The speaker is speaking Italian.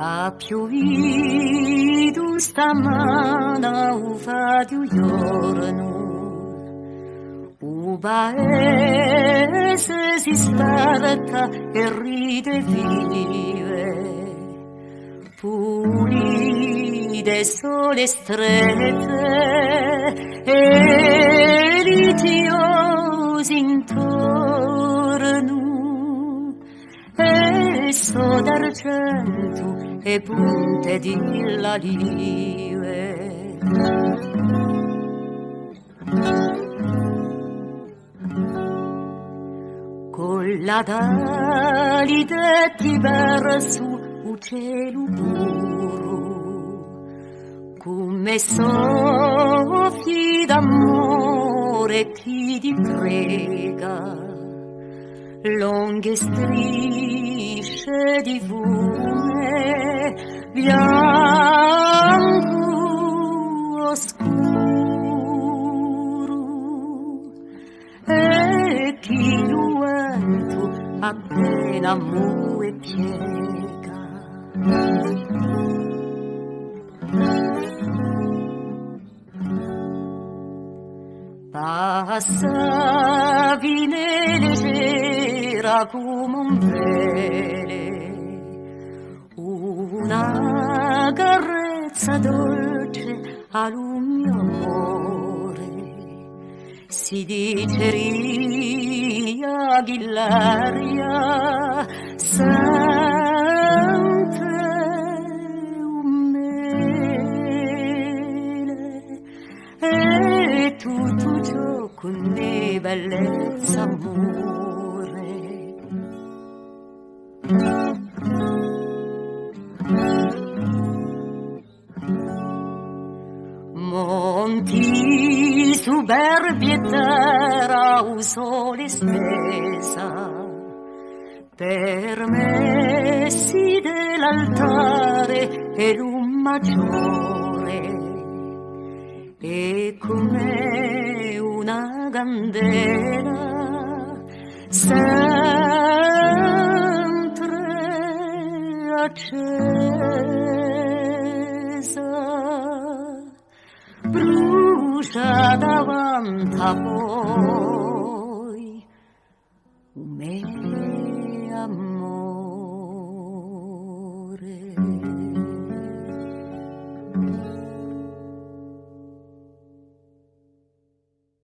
Ha piovuto stamana uva di un giorno, un paese si starta e ride vive, pulite sole strette e litiosi intorno, e so d'argento e punte di lalive. Con la dalide ti verso un cielo puro, come soffi d'amore chi ti prega, lunghe strisce di fume bianco oscuro, e chi lo vento appena mu e piega. Passavi leggera come un vele, una carezza dolce al mio amore, si diceria l'aria sempre un mele, e tutto ciò con me bellezza amore. Monti superbi e terra un sole stesa, permessi dell'altare e l'un maggiore, e come una candela sempre accesa, brucia davanti a voi un mele.